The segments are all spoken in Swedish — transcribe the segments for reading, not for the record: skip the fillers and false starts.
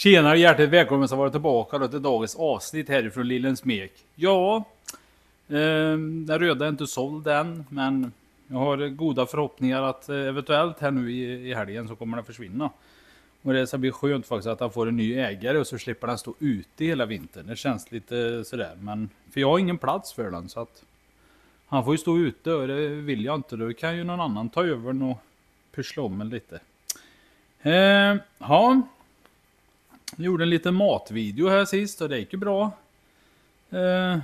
Tjenare, hjärtligt välkommen att vara tillbaka då till dagens avsnitt härifrån Lillen Smek. Ja, den röda är inte såld än, men jag har goda förhoppningar att eventuellt här nu i helgen så kommer den försvinna. Och det ska bli skönt faktiskt att han får en ny ägare och så slipper den stå ute hela vintern. Det känns lite sådär, men för jag har ingen plats för den så att han får ju stå ute och det vill jag inte. Då kan ju någon annan ta över den och pyssla om en lite. Ja. Jag gjorde en liten matvideo här sist och det gick ju bra. Det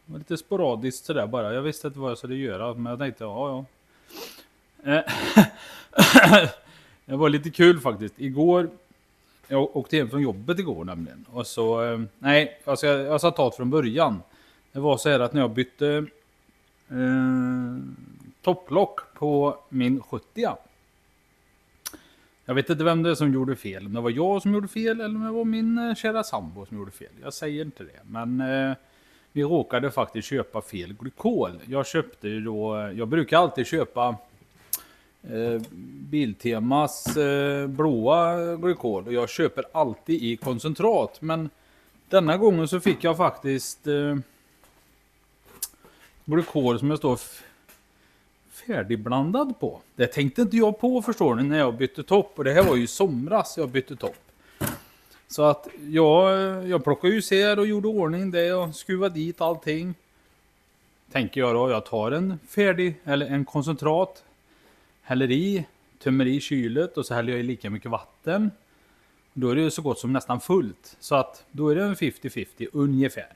var lite sporadiskt sådär bara. Jag visste inte vad jag skulle göra, men jag tänkte ja. Det var lite kul faktiskt. Igår, jag åkte hem från jobbet igår nämligen. Och så, jag ska ta det från början. Det var så här att när jag bytte topplock på min 70. Jag vet inte vem det är som gjorde fel. Om det var jag som gjorde fel eller om det var min kära sambo som gjorde fel. Jag säger inte det. Men vi råkade faktiskt köpa fel glykol. Jag köpte ju då... Jag brukar alltid köpa Biltemas blåa glykol. Och jag köper alltid i koncentrat. Men denna gången så fick jag faktiskt glykol som jag står färdigblandad på. Det tänkte inte jag på, förstår ni, när jag bytte topp. Och det här var ju somras jag bytte topp. Så att jag plockade ju isär och gjorde ordning det och skruvade dit allting. Tänker jag då, jag tar en färdig eller en koncentrat, häller i, tömmer i kylet och så häller jag i lika mycket vatten. Då är det ju så gott som nästan fullt. Så att då är det en 50-50 ungefär.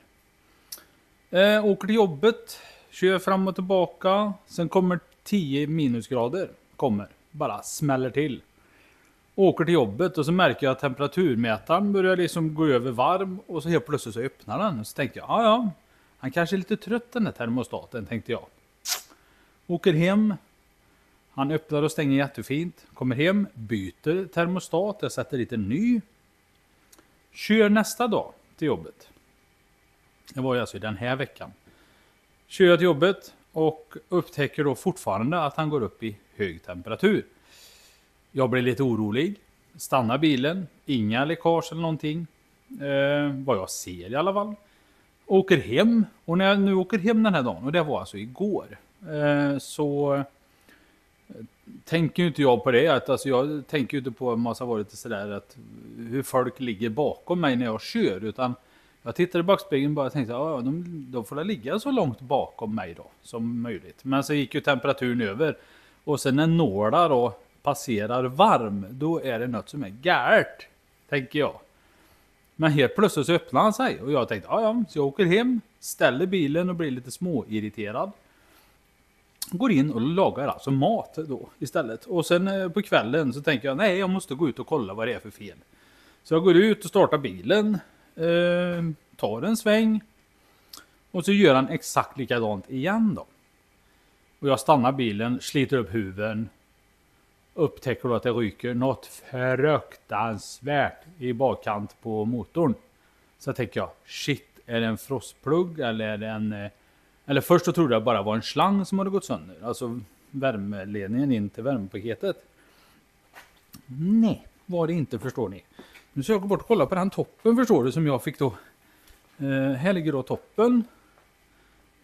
Åker till jobbet, kör fram och tillbaka. Sen kommer 10 minusgrader. Bara smäller till. Åker till jobbet och så märker jag att temperaturmätaren börjar liksom gå över varm. Och så helt plötsligt så öppnar den. Så tänkte jag, ja. Han kanske är lite trött den här termostaten, tänkte jag. Åker hem. Han öppnar och stänger jättefint. Kommer hem, byter termostat. Jag sätter dit en ny. Kör nästa dag till jobbet. Det var ju alltså i den här veckan. Kör jag till jobbet och upptäcker då fortfarande att han går upp i hög temperatur. Jag blir lite orolig. Stannar bilen. Inga läckage eller någonting. Vad jag ser i alla fall. Åker hem. Och när jag nu åker hem den här dagen. Och det var alltså igår. Så tänker ju inte jag på det. Alltså jag tänker ju inte på en massa varit sådär att hur folk ligger bakom mig när jag kör. Utan jag tittade i backspegeln och bara tänkte att de får ligga så långt bakom mig då som möjligt. Men så gick ju temperaturen över. Och sen när nålar då passerar varm, då är det något som är galet, tänker jag. Men helt plötsligt så öppnar han sig. Och jag tänkte, så jag åker hem, ställer bilen och blir lite småirriterad. Går in och lagar alltså mat då istället. Och sen på kvällen så tänker jag, nej jag måste gå ut och kolla vad det är för fel. Så jag går ut och startar bilen. Tar en sväng. Och så gör han exakt likadant igen då. Och jag stannar bilen, sliter upp huven. Upptäcker då att det ryker något fruktansvärt i bakkant på motorn. Så tänker jag, shit, är det en frostplugg eller är det en... Eller först så trodde jag bara var en slang som hade gått sönder. Alltså värmeledningen in till värmepaketet. Nej, var det inte, förstår ni. Nu ska jag gå bort och kolla på den toppen, förstår du, som jag fick då. Här ligger då toppen.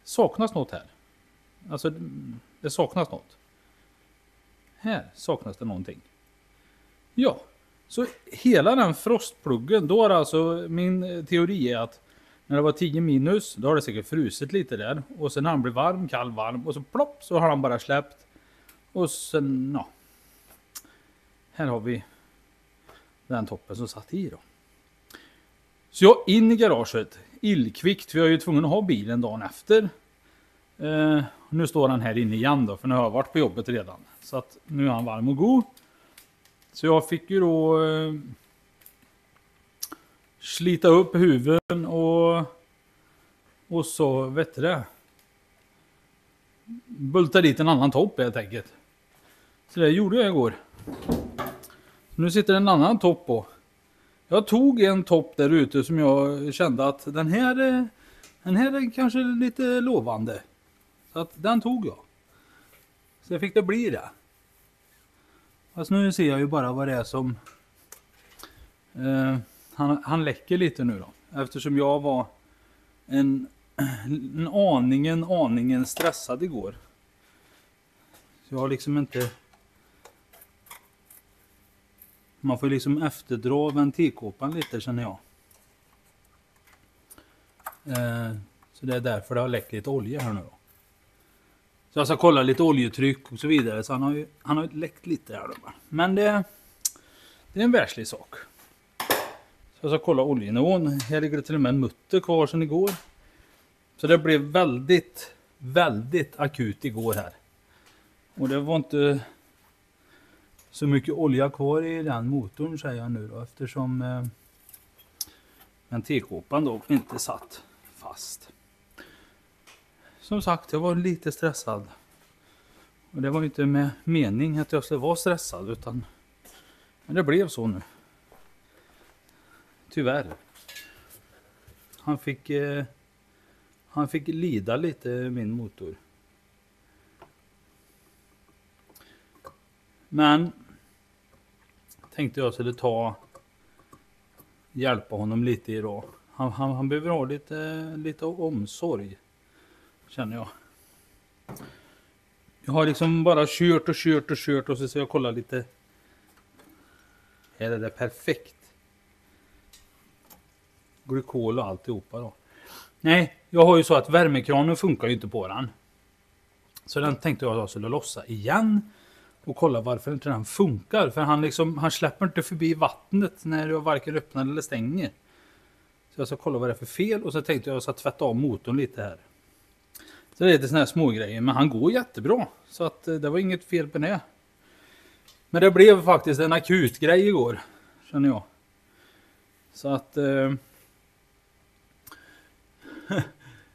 Saknas något här. Alltså det saknas något. Här saknas det någonting. Ja, så hela den frostpluggen, då är alltså min teori är att när det var 10 minus, då har det säkert frusit lite där. Och sen har han blivit varm, kall, varm. Och så plopp, så har han bara släppt. Och sen, ja. Här har vi den toppen som satt i då. Så jag in i garaget. Illkvickt, för jag är ju tvungen att ha bilen dagen efter. Nu står han här inne igen då, för nu har jag varit på jobbet redan. Så att nu är han varm och god. Så jag fick ju då slita upp huven och så vet du det. Bulta dit en annan topp helt enkelt. Så det gjorde jag igår. Så nu sitter en annan topp på. Jag tog en topp där ute som jag kände att den här är kanske lite lovande. Så att den tog jag. Så jag fick det bli det. Fast nu ser jag ju bara vad det är som han läcker lite nu då. Eftersom jag var en aningen stressad igår. Så jag har liksom inte... Man får liksom efterdra ventilkåpan lite, känner jag. Så det är därför det har läckt lite olja här nu då. Så jag ska kolla lite oljetryck och så vidare. Så han har läckt lite här då. Men det är en världslig sak. Så jag ska kolla oljenivån. Här ligger det till och med en mutter kvar sedan igår. Så det blev väldigt akut igår här. Och det var inte så mycket olja kvar i den motorn, säger jag nu då. Eftersom ventilkåpan då inte satt fast. Som sagt, jag var lite stressad. Och det var inte med mening att jag skulle vara stressad, utan men det blev så nu. Tyvärr. Han fick lida lite, min motor. Men tänkte jag skulle hjälpa honom lite idag. Han behöver ha lite omsorg, känner jag. Jag har liksom bara kört och så ska jag kolla lite. Här är det perfekt. Glykol och alltihopa då. Nej, jag har ju så att värmekranen funkar ju inte på den. Så den tänkte jag skulle lossa igen. Och kolla varför inte den funkar. För han släpper inte förbi vattnet när jag varken öppnar eller stänger. Så jag ska kolla vad det är för fel. Och så tänkte jag ska tvätta av motorn lite här. Så det är lite såna här små grejer. Men han går jättebra. Så att det var inget fel på det. Men det blev faktiskt en akut grej igår. Känner jag. Så att...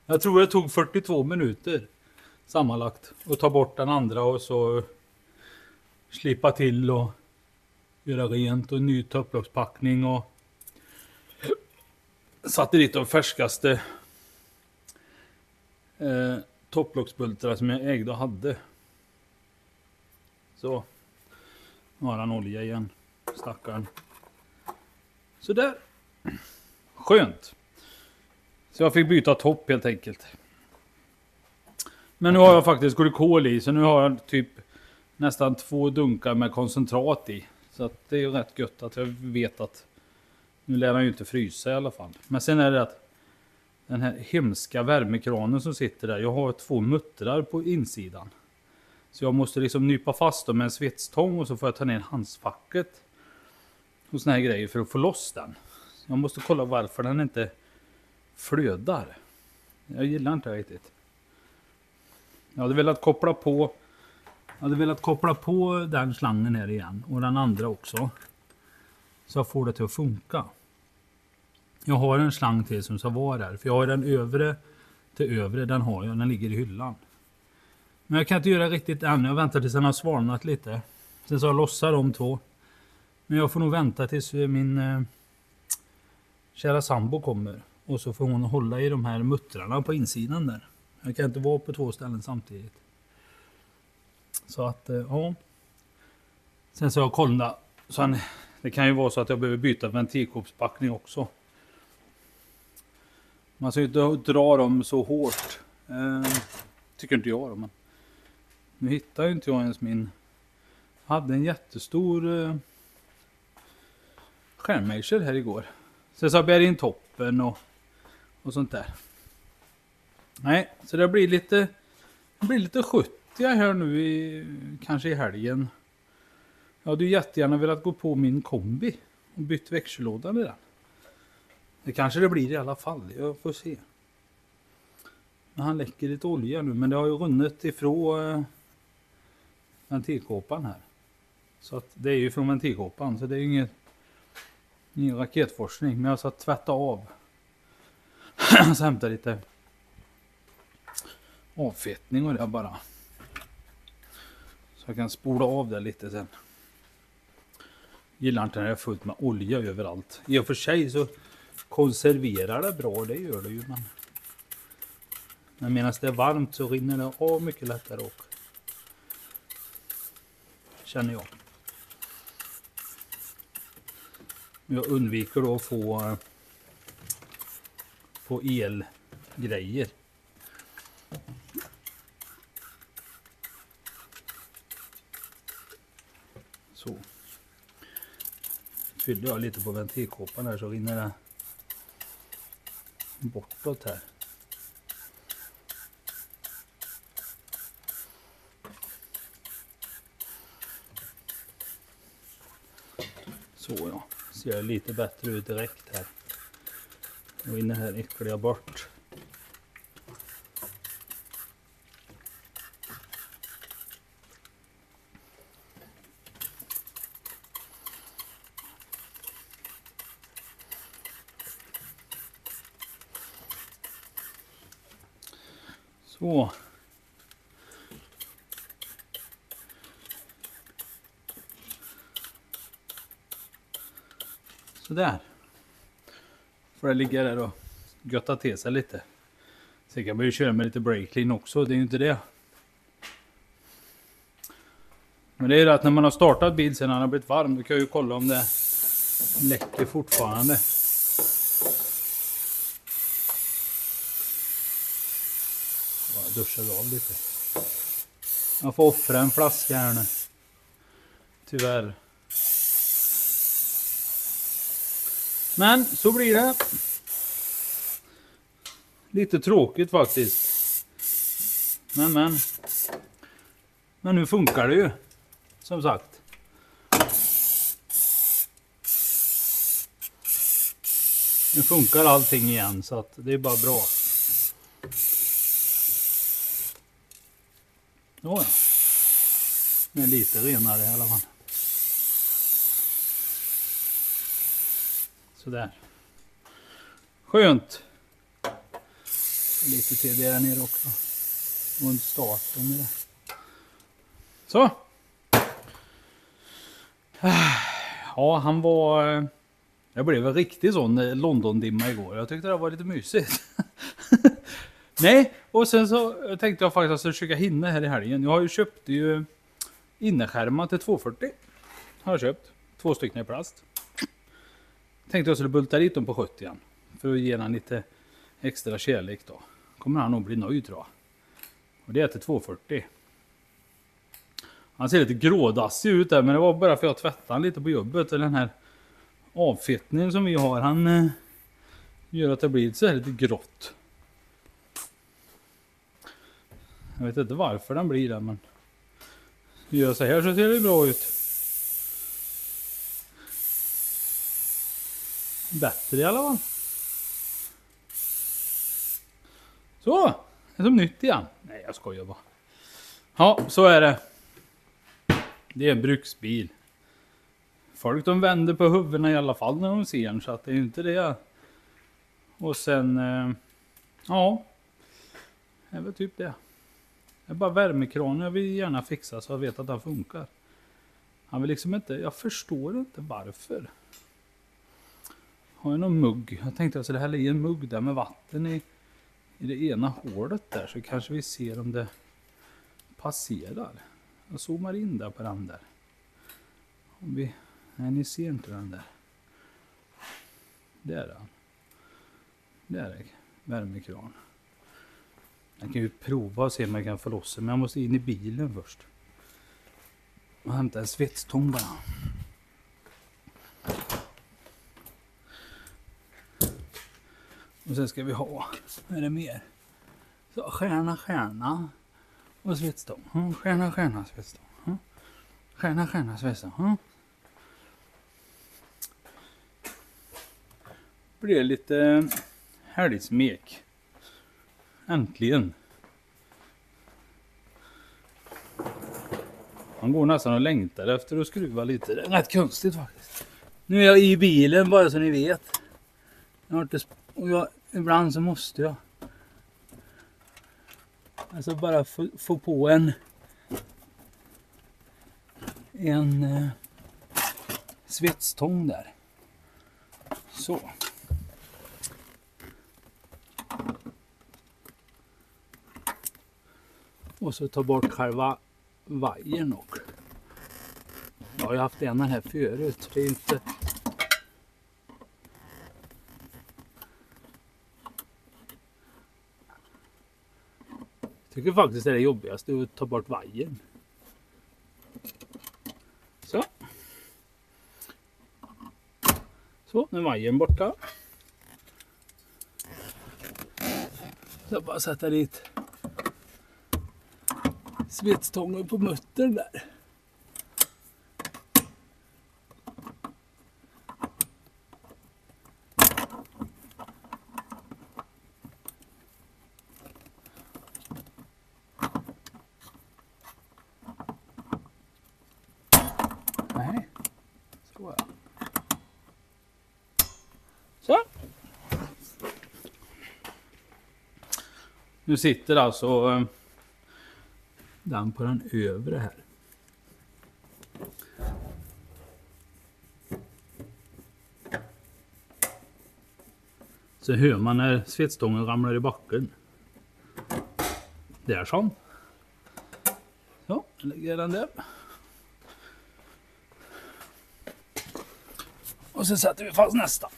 jag tror det tog 42 minuter. Sammanlagt. Och ta bort den andra och så... Slipa till och... Göra rent och ny topplockspackning och... Satte dit de färskaste... topplocksbultar som jag ägde och hade. Så. Nu har han olja igen. Stackaren. Så där. Skönt. Så jag fick byta topp helt enkelt. Men nu har jag faktiskt glykol i. Så nu har jag typ nästan 2 dunkar med koncentrat i. Så att det är ju rätt gött att jag vet att nu lär han ju inte frysa i alla fall. Men sen är det att den här hemska värmekranen som sitter där. Jag har 2 muttrar på insidan. Så jag måste liksom nypa fast dem med en svetstång och så får jag ta ner handsfacket. Och såna här grejer för att få loss den. Jag måste kolla varför den inte flödar. Jag gillar inte det riktigt. Jag hade velat koppla på den slangen här igen. Och den andra också. Så jag får det till att funka. Jag har en slang till som ska vara där. För jag har den övre till övre. Den har jag. Den ligger i hyllan. Men jag kan inte göra det riktigt än. Jag väntar tills den har svalnat lite. Sen så jag lossar de 2. Men jag får nog vänta tills min kära sambo kommer. Och så får hon hålla i de här muttrarna på insidan där. Jag kan inte vara på 2 ställen samtidigt. Så att, ja. Sen så jag kollat. Så det kan ju vara så att jag behöver byta ventilkåpspackning också. Man ska ju inte dra dem så hårt. Tycker inte jag då. Men nu hittar ju inte jag ens min... Jag hade en jättestor skärmmejsel här igår. Så jag bär in toppen och sånt där. Nej, så det blir lite 70 här nu kanske i helgen. Jag hade ju jättegärna velat gå på min kombi och bytt växellådan i den. Det kanske det blir i alla fall, jag får se. Men han läcker lite olja nu, men det har ju runnit ifrån ventilkåpan här. Så att det är ju från ventilkåpan, så det är ju ingen raketforskning. Men jag ska tvätta av. Så hämta lite avfettning och det bara. Så jag kan spola av det lite sen. Gillar inte när det är fullt med olja överallt. I och för sig så konserverar det bra, det gör det ju. Men medan det är varmt så rinner det av mycket lättare också. Känner jag. Jag undviker då att få elgrejer. Så. Fyller jag lite på ventilkåpan här så rinner det bortåt här. Så ja, ser lite bättre ut direkt här. Och in här äcklar jag bort. Så. Så där. Får jag ligga där och götta till sig lite. Sen kan man ju köra med lite breaklean också, det är ju inte det. Men det är ju att när man har startat bil sen han har blivit varm, då kan jag ju kolla om det läcker fortfarande. Jag duschar av lite. Jag får offra en flaska här nu. Tyvärr. Men så blir det. Lite tråkigt faktiskt. Men nu funkar det ju. Som sagt. Nu funkar allting igen så att det är bara bra. Ja. Den är lite renare i alla fall. Sådär. Skönt. Lite till där nere också. Runt starten med det. Så. Ja, han var... Jag blev väl riktigt sån London-dimma igår. Jag tyckte det var lite mysigt. Nej, och sen så tänkte jag faktiskt att jag försöka hinna här i helgen. Jag har ju köpt ju innerskärmar till 240. Har jag köpt. 2 stycken i plast. Tänkte jag skulle bulta dit dem på 70 igen. För att ge han lite extra kärlek då. Kommer han nog bli nöjd tror jag. Och det är till 240. Han ser lite grådassig ut där. Men det var bara för att jag tvättade han lite på jobbet. Eller den här avfettningen som vi har. Han gör att det blir så här lite grått. Jag vet inte varför den blir det. Men gör så här så ser det bra ut. Bättre i alla fall. Så, det är som nytt igen. Nej, jag skojar bara. Ja, så är det. Det är en bruksbil. Folk de vänder på huvudena i alla fall när de ser den, så att det är ju inte det. Och sen, ja. Det är väl typ det. Det är bara värmekranen jag vill gärna fixa så jag vet att den funkar. Han vill liksom inte, jag förstår inte varför. Har jag någon mugg? Jag tänkte att jag skulle hälla i en mugg där med vatten i det ena hålet där. Så kanske vi ser om det passerar. Jag zoomar in där på den där. Om vi, nej, ni ser inte den där. Där är den. Där är värmekran. Jag kan ju prova och se om jag kan få loss den. Men jag måste in i bilen först. Och hämta en svetstång bara. Och sen ska vi ha, vad är det mer? Så, stjärna. Och svetstång. Stjärna, svetstång. Stjärna, svetstång. Blir det lite helgsmek. Äntligen. Man går nästan och längtar efter att skruva lite. Det är rätt konstigt faktiskt. Nu är jag i bilen bara så ni vet. Ibland så måste jag. Alltså bara få på en svetstång där. Så. Och så ta bort själva vajern och. Jag har ju haft en här förut. Det är inte tycker faktiskt det är det jobbigaste att ta bort vajern. Så. Så, nu är vajern borta. Så jag bara sätta dit svetstången på muttern där. Nej, så ja. Så. Nu sitter alltså den på den övre här. Så hör man när svetstången ramlar i backen. Där så. Så, jag lägger den där. Och så sätter vi fast nästa.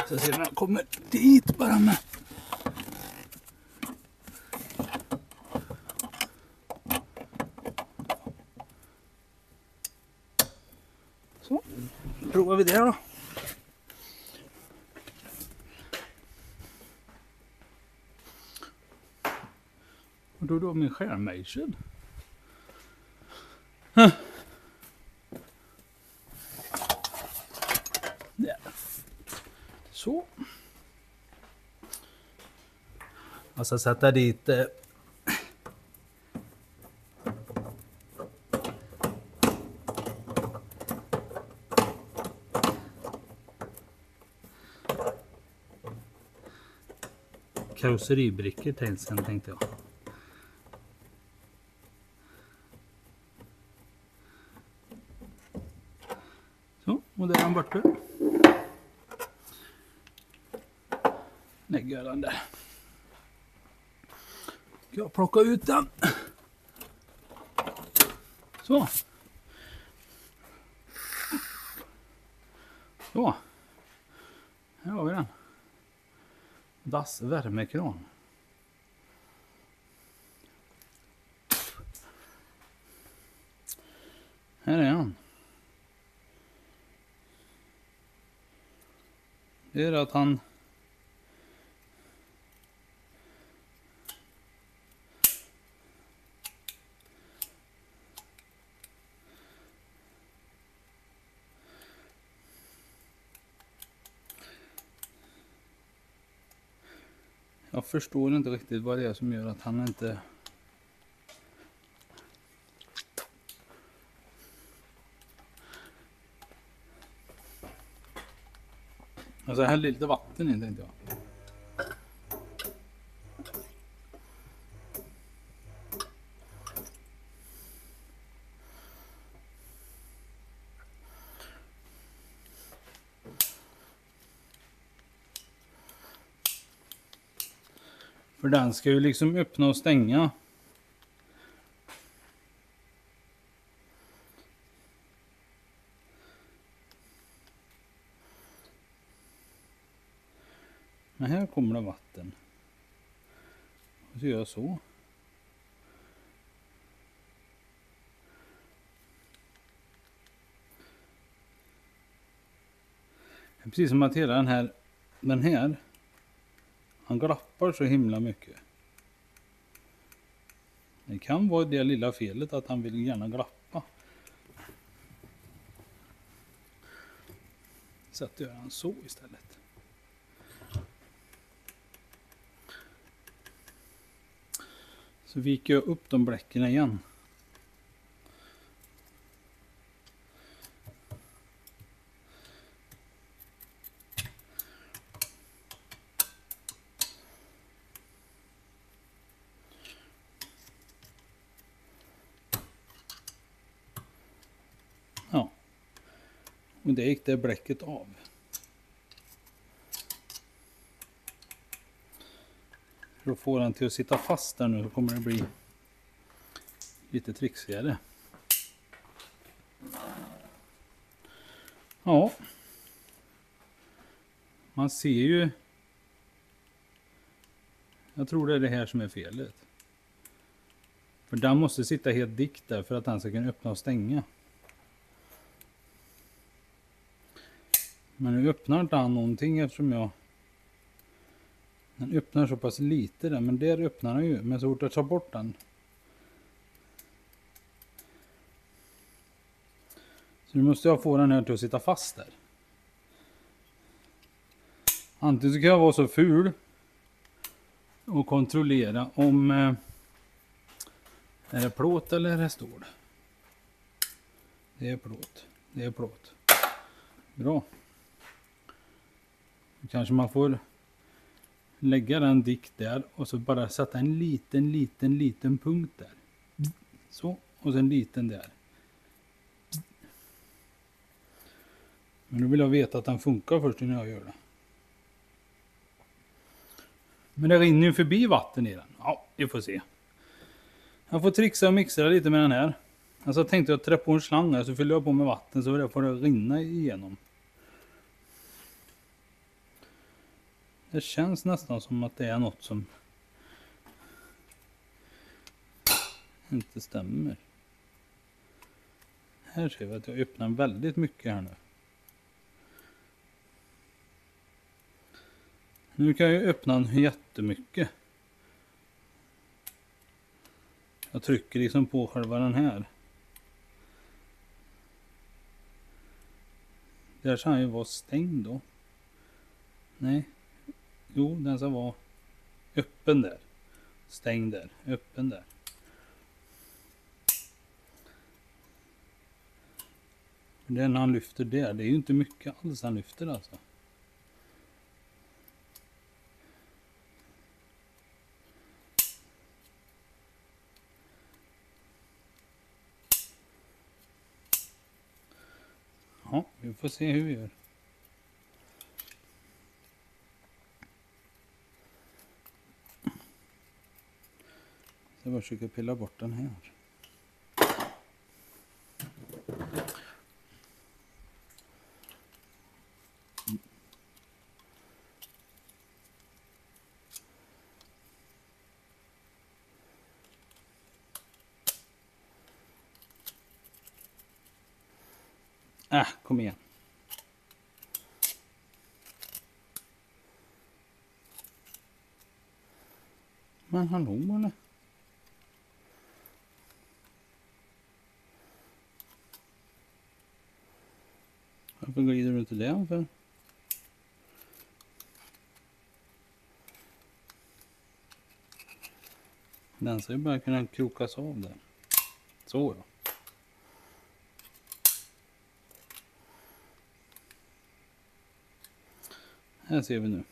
Så ser vi när jag kommer dit bara med. Så, provar vi det då. Och då min skärmejsel. Där. Så. Och så sätta dit karosseribrickor tänkte jag. Så, och där är han borta. Lägger den där. Jag plockar ut den. Så. Så. Här har vi den. Das värmekran. Här är han. Det är att han jag förstår inte riktigt vad det är som gör att han inte alltså jag häller lite vatten in tänkte jag. För den ska ju liksom öppna och stänga. Men här kommer det vatten. Och så gör jag så. Det är precis som att hela den här han glappar så himla mycket. Det kan vara det lilla felet att han vill gärna glappa. Så att gör han så istället. Så viker jag upp de bläcken igen. Ja. Och det gick det bläcket av. För att få den till att sitta fast där nu så kommer det bli lite trixigare. Ja. Man ser ju. Jag tror det är det här som är felet. För den måste sitta helt dikt där för att den ska kunna öppna och stänga. Men nu öppnar inte han någonting eftersom den öppnar så pass lite där, men där öppnar den ju. Men så fort jag tar bort den. Så nu måste jag få den här till att sitta fast där. Antingen så kan jag vara så ful och kontrollera om är det plåt eller är det stål. Det är plåt. Det är plåt. Bra. Kanske man får lägga den dikt där och så bara sätta en liten punkt där. Så, och sen en liten där. Men nu vill jag veta att den funkar först innan jag gör det. Men det rinner ju förbi vatten i den. Ja, vi får se. Jag får trixa och mixa lite med den här. Alltså jag tänkte jag trä på en slang här så fyller jag på med vatten så det får det rinna igenom. Det känns nästan som att det är något som inte stämmer. Här ser vi att jag öppnar väldigt mycket här nu. Nu kan jag öppna den jättemycket. Jag trycker liksom på själva den här. Där ska han ju vara stängd då. Nej. Jo, den ska vara öppen där. Stängd där. Öppen där. Den han lyfter där. Det är ju inte mycket alls han lyfter alltså. Ja, vi får se hur vi gör. Jag bara försöker pilla bort den här. Kom igen. Men hallå eller? Varför glider du inte det för? Den ska ju bara kunna krokas av där. Så ja. Här ser vi nu.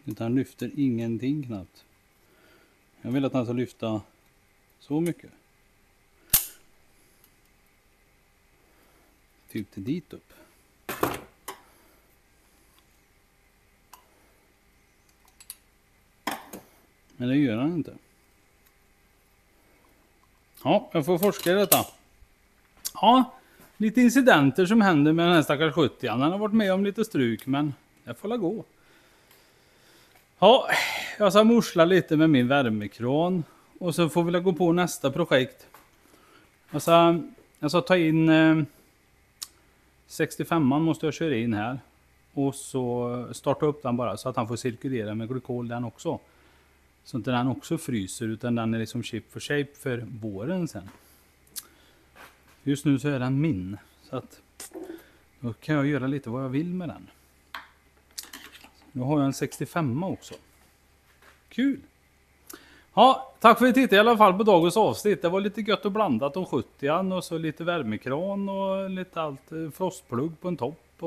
Utan han lyfter ingenting knappt. Jag vill att han ska lyfta så mycket. Typ till dit upp. Men det gör han inte. Ja, jag får forska i detta. Ja, lite incidenter som händer med den här stackars 70. Han har varit med om lite struk, men det får la gå. Ja, jag ska morsla lite med min värmekran. Och så får vi gå på nästa projekt. Jag ska ta in 65an måste jag köra in här. Och så starta upp den bara så att han får cirkulera med glykol den också. Så inte den också fryser utan den är liksom chip for shape för våren sen. Just nu så är den min. Så att då kan jag göra lite vad jag vill med den. Nu har jag en 65 också. Kul! Ja, tack för att ni tittade i alla fall på dagens avsnitt. Det var lite gött och blandat om 70an och så lite värmekran och lite allt. Frostplugg på en topp.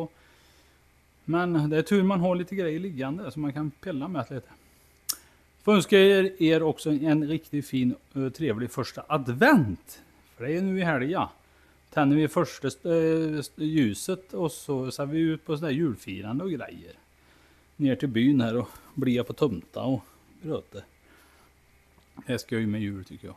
Men det är tur man har lite grejer liggande så man kan pilla med lite. Får önska er också en riktigt fin och trevlig första advent. För det är nu i helga. Tänder vi första ljuset och så ser vi ut på sådär julfirande och grejer. Ner till byn här och blia på tomta och bröte. Det är skoj med djur tycker jag.